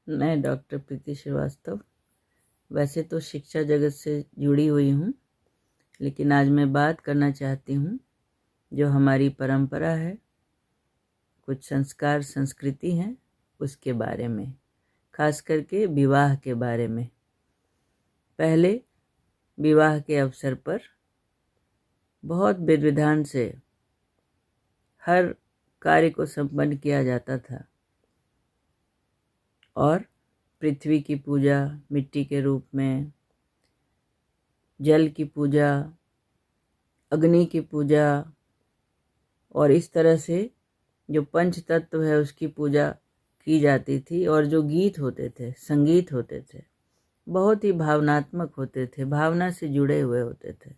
मैं डॉक्टर प्रीति श्रीवास्तव वैसे तो शिक्षा जगत से जुड़ी हुई हूँ, लेकिन आज मैं बात करना चाहती हूँ जो हमारी परंपरा है, कुछ संस्कार संस्कृति हैं उसके बारे में, खास करके विवाह के बारे में। पहले विवाह के अवसर पर बहुत विधि विधान से हर कार्य को संपन्न किया जाता था और पृथ्वी की पूजा मिट्टी के रूप में, जल की पूजा, अग्नि की पूजा और इस तरह से जो पंच तत्व है उसकी पूजा की जाती थी। और जो गीत होते थे, संगीत होते थे, बहुत ही भावनात्मक होते थे, भावना से जुड़े हुए होते थे।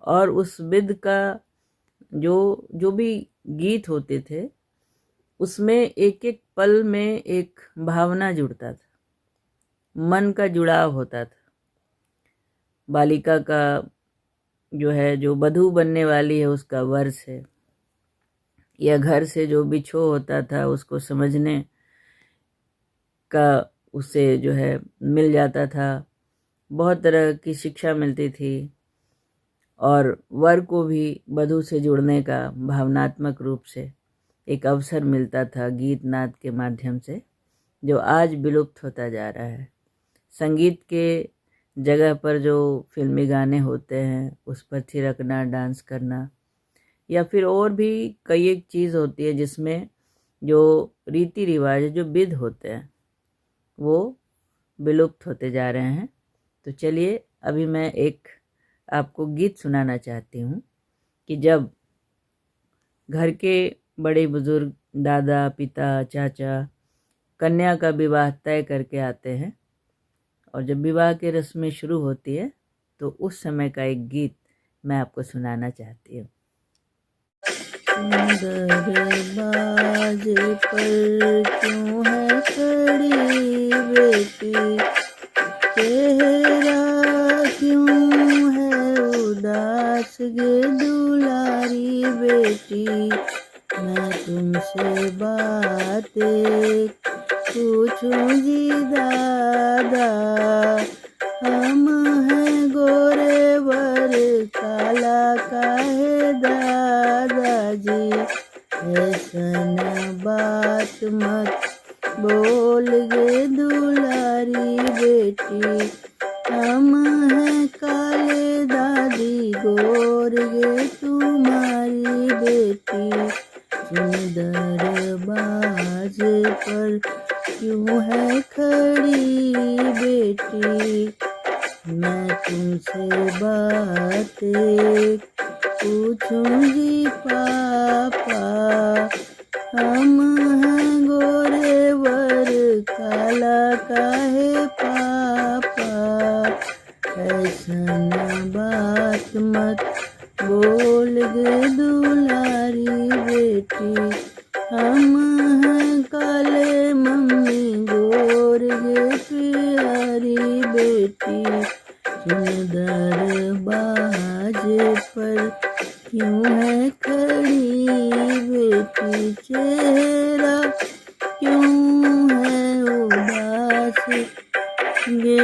और उस विध का जो भी गीत होते थे उसमें एक एक पल में एक भावना जुड़ता था, मन का जुड़ाव होता था। बालिका का जो वधू बनने वाली है उसका वर्ष है, या घर से जो बिछो होता था उसको समझने का उसे मिल जाता था। बहुत तरह की शिक्षा मिलती थी और वर को भी वधू से जुड़ने का भावनात्मक रूप से एक अवसर मिलता था गीत नाद के माध्यम से, जो आज विलुप्त होता जा रहा है। संगीत के जगह पर जो फिल्मी गाने होते हैं उस पर थिरकना, डांस करना, या फिर और भी कई एक चीज़ होती है जिसमें जो रीति रिवाज, जो विध होते हैं वो विलुप्त होते जा रहे हैं। तो चलिए अभी मैं एक आपको गीत सुनाना चाहती हूँ कि जब घर के बड़े बुजुर्ग, दादा, पिता, चाचा कन्या का विवाह तय करके आते हैं और जब विवाह की रस्में शुरू होती है तो उस समय का एक गीत मैं आपको सुनाना चाहती हूँ। दरबाज पर क्यों है खड़ी बेटी, चेहरा क्यों है उदास गे दुलारी बेटी। मैं तुमसे बातें पूछूंगी दादा, हम हैं गोरे वर काला काहे दादाजी। ऐसन बात मत बोल गे दुलारी बेटी, हम हैं काले दादी गोर गे तुम्हारी बेटी। दरबाज पर क्यों है खड़ी बेटी, मैं तुमसे बातें पूछूंगी पापा, हम हैं गोरे वर काला काहे पापा। ऐसन बात मत बोल गे दुलारी बेटी, हम हैं काले मम्मी गोर गे प्यारी बेटी। दरबाज पर क्यों है खड़ी बेटी, चेहरा क्यों है उदास गे